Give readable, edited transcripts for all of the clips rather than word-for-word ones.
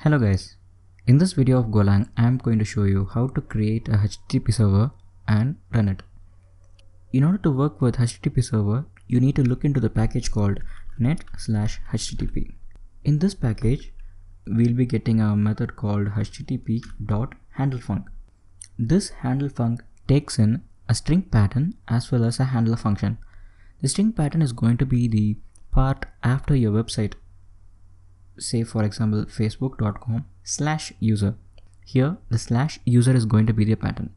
Hello guys, in this video of Golang I am going to show you how to create a HTTP server and run it. In order to work with HTTP server, you need to look into the package called net/http. In this package, we'll be getting a method called http.handlefunc. This handlefunc takes in a string pattern as well as a handler function. The string pattern is going to be the part after your website. Say for example facebook.com/user. Here the /user is going to be the pattern.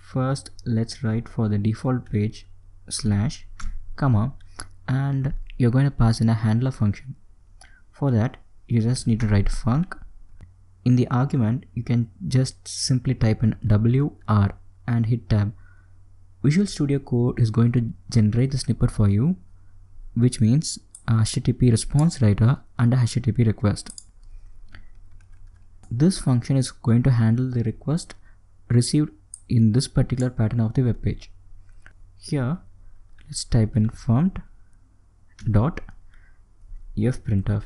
First let's write for the default page / and you're going to pass in a handler function. For that you just need to write func. In the argument you can just simply type in wr and hit tab. Visual Studio Code is going to generate the snippet for you, which means a HTTP response writer and a HTTP request. This function is going to handle the request received in this particular pattern of the web page. Here let's type in font.fprintf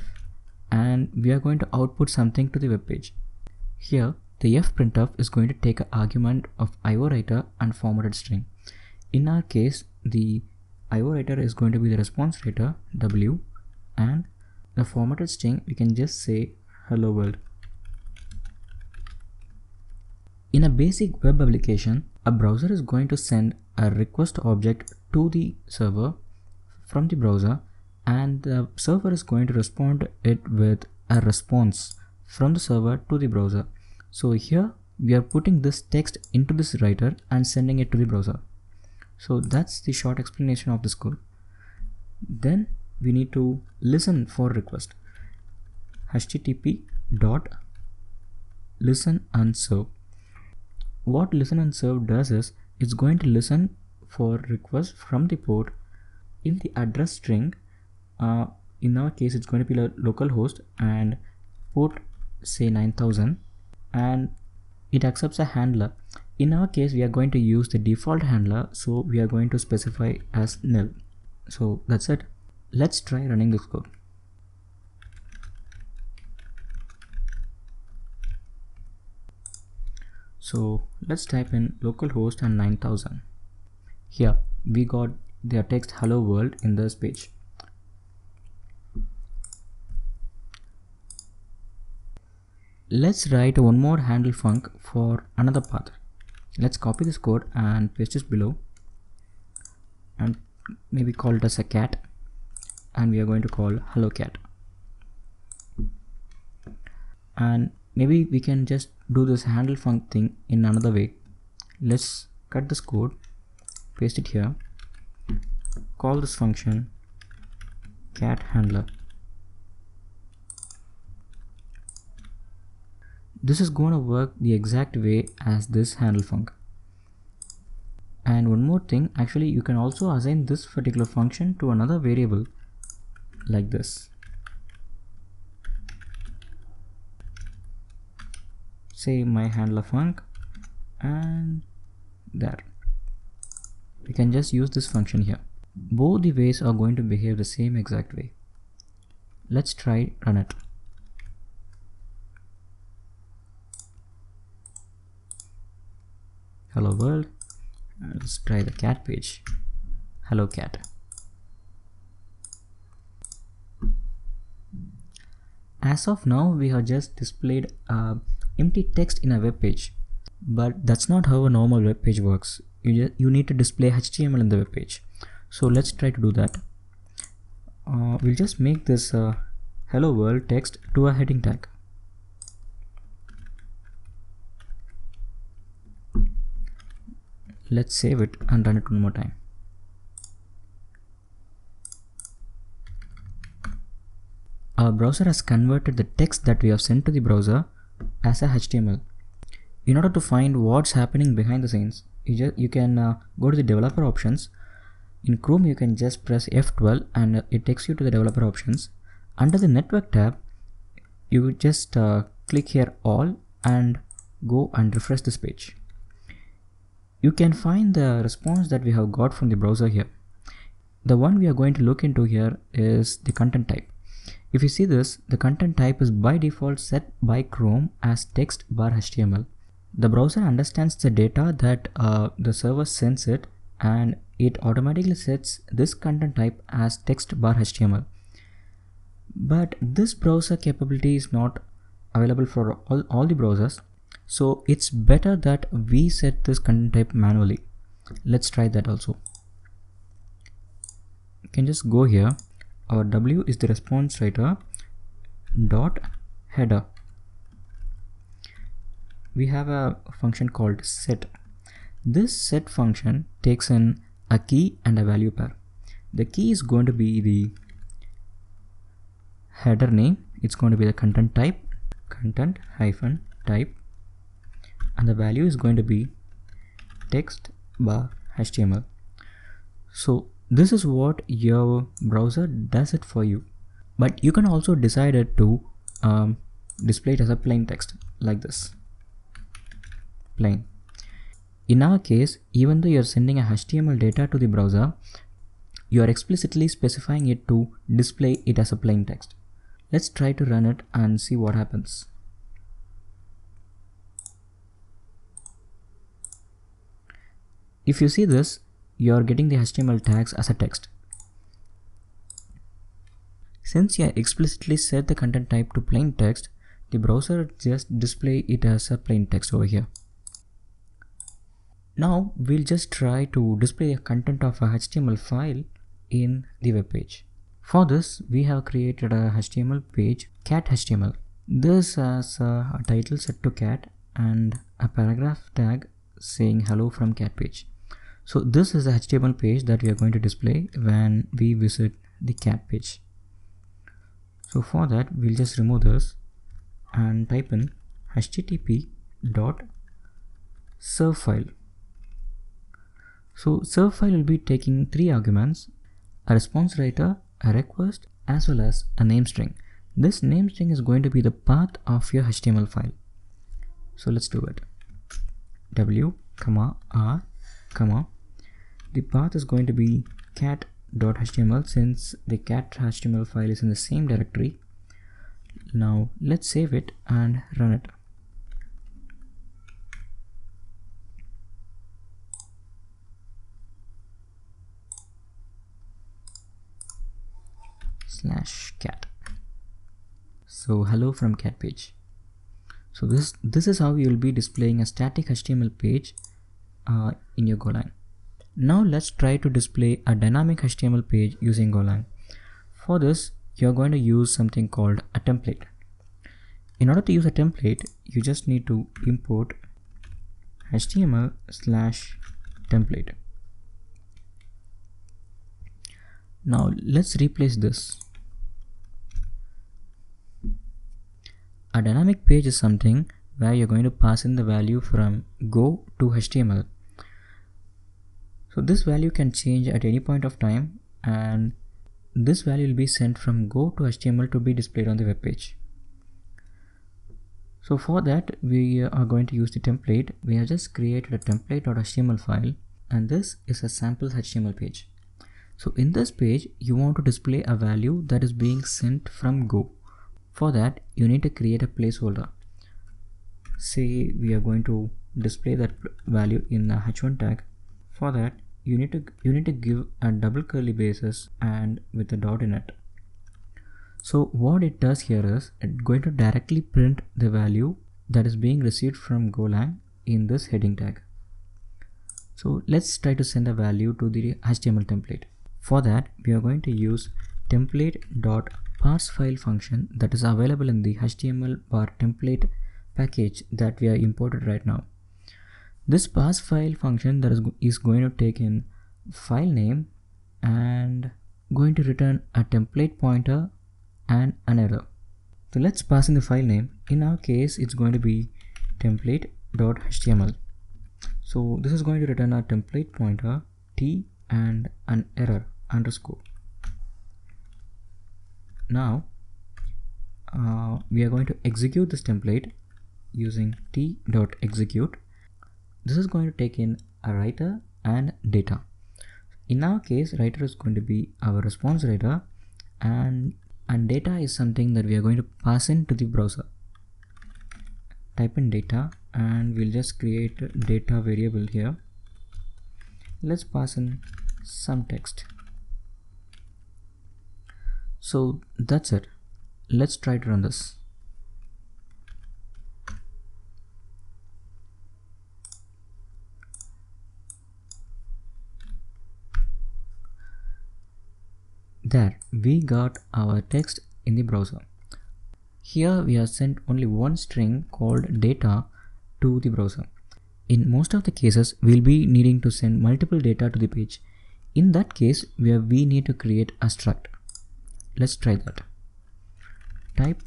and we are going to output something to the web page. Here the fprintf is going to take an argument of IO writer and formatted string. In our case, the IO writer is going to be the response writer W, and the formatted string we can just say hello world. In a basic web application, a browser is going to send a request object to the server from the browser, and the server is going to respond it with a response from the server to the browser. So here we are putting this text into this writer and sending it to the browser. So that's the short explanation of this code. Then we need to listen for request. http.listen and serve. What listen and serve does is it's going to listen for requests from the port in the address string. In our case it's going to be localhost and port say 9000, and it accepts a handler. In our case we are going to use the default handler, so we are going to specify as nil. So that's it. Let's try running this code. So let's type in localhost and 9000. Here we got their text hello world in this page. Let's write one more handle func for another path. Let's copy this code and paste it below and maybe call it as a cat, and we are going to call hello cat. And maybe we can just do this handle func thing in another way. Let's cut this code, paste it here, call this function cat handler. This is going to work the exact way as this handle func. And one more thing, actually you can also assign this particular function to another variable like this. Say my handler func, and there. We can just use this function here. Both the ways are going to behave the same exact way. Let's try run it. Hello world. Let's try the cat page. Hello cat. As of now we have just displayed empty text in a web page, but that's not how a normal web page works. You need to display HTML in the web page. So let's try to do that. We'll just make this hello world text to a heading tag. Let's save it and run it one more time. Our browser has converted the text that we have sent to the browser as a HTML. In order to find what's happening behind the scenes, you can go to the developer options. In Chrome you can just press F12 and it takes you to the developer options. Under the network tab you just click here all and go and refresh this page. You can find the response that we have got from the browser here. The one we are going to look into here is the content type. If you see this, the content type is by default set by Chrome as text bar HTML. The browser understands the data that the server sends it, and it automatically sets this content type as text bar HTML. But this browser capability is not available for all the browsers, so it's better that we set this content type manually. Let's try that also. You can just go here. Our W is the response writer dot header. We have a function called set. This set function takes in a key and a value pair. The key is going to be the header name. It's going to be the content type, content hyphen type, and the value is going to be text bar HTML. So this is what your browser does it for you, but you can also decide it to display it as a plain text like this, plain. In our case, even though you're sending a HTML data to the browser, you are explicitly specifying it to display it as a plain text. Let's try to run it and see what happens. If you see this, you are getting the HTML tags as a text. Since you explicitly set the content type to plain text, the browser just display it as a plain text over here. Now we'll just try to display the content of a HTML file in the web page. For this, we have created a HTML page, cat HTML. This has a title set to cat and a paragraph tag saying hello from cat page. So this is the HTML page that we are going to display when we visit the cat page. So for that, we'll just remove this and type in http.serve file. So serve file will be taking 3 arguments: a response writer, a request, as well as a name string. This name string is going to be the path of your HTML file. So let's do it. W, R, the path is going to be cat.html since the cat HTML file is in the same directory. Now let's save it and run it. /cat. So hello from cat page. So this is how you will be displaying a static HTML page in your Golang. Now let's try to display a dynamic HTML page using Golang. For this, you're going to use something called a template. In order to use a template, you just need to import HTML/template. Now let's replace this. A dynamic page is something where you're going to pass in the value from Go to HTML. So this value can change at any point of time, and this value will be sent from Go to HTML to be displayed on the web page. So for that, we are going to use the template. We have just created a template.html file, and this is a sample HTML page. So in this page, you want to display a value that is being sent from Go. For that, you need to create a placeholder. Say we are going to display that value in a h1 tag. For that, you need to give a double curly braces and with a dot in it. So what it does here is it's going to directly print the value that is being received from Golang in this heading tag. So let's try to send a value to the HTML template. For that, we are going to use template.parsefile function that is available in the HTML/template package that we are imported right now. This parsefile function that is going to take in file name and going to return a template pointer and an error. So let's pass in the file name. In our case, it's going to be template.html. So this is going to return a template pointer, t, and an error underscore. Now we are going to execute this template using t.execute. This is going to take in a writer and data. In our case, writer is going to be our response writer and and data is something that we are going to pass into the browser. Type in data and we'll just create a data variable here. Let's pass in some text. So that's it. Let's try to run this. There, we got our text in the browser. Here we have sent only one string called data to the browser. In most of the cases, we'll be needing to send multiple data to the page. In that case, we need to create a struct. Let's try that. Type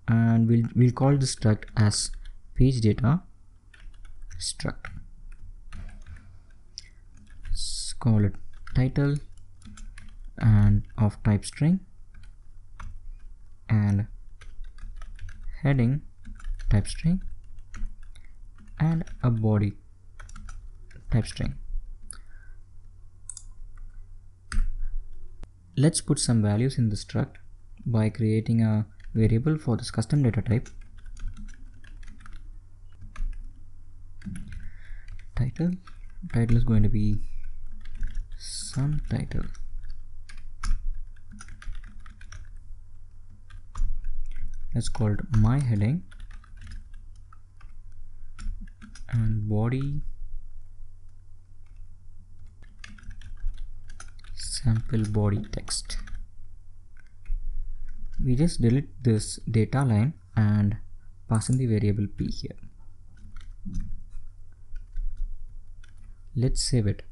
and we'll call the struct as page data struct. Let's call it title and of type string and heading type string and a body type string. Let's put some values in the struct by creating a variable for this custom data type. Title is going to be some title. That's called my heading and body sample body text. We just delete this data line and pass in the variable p here. Let's save it.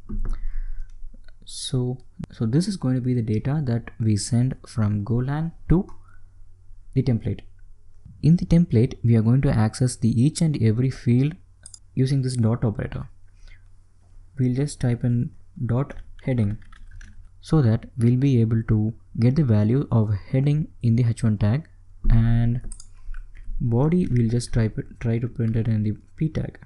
So this is going to be the data that we send from Golang to the template. In the template, we are going to access the each and every field using this dot operator. We'll just type in dot heading so that we'll be able to get the value of heading in the h1 tag, and body we'll just try to print it in the p tag.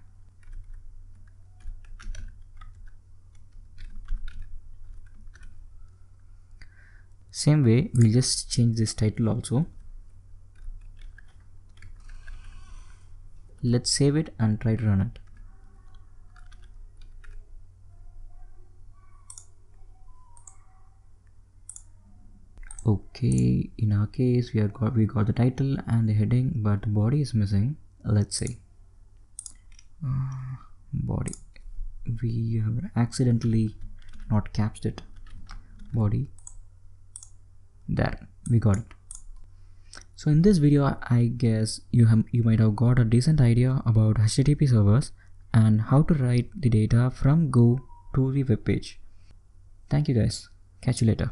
Same way, we'll just change this title also. Let's save it and try to run it. Okay, in our case we got the title and the heading, but the body is missing. Let's see. Body. We have accidentally not capsed it. Body. There, we got it. So in this video, I guess you might have got a decent idea about HTTP servers and how to write the data from Go to the web page. Thank you guys. Catch you later.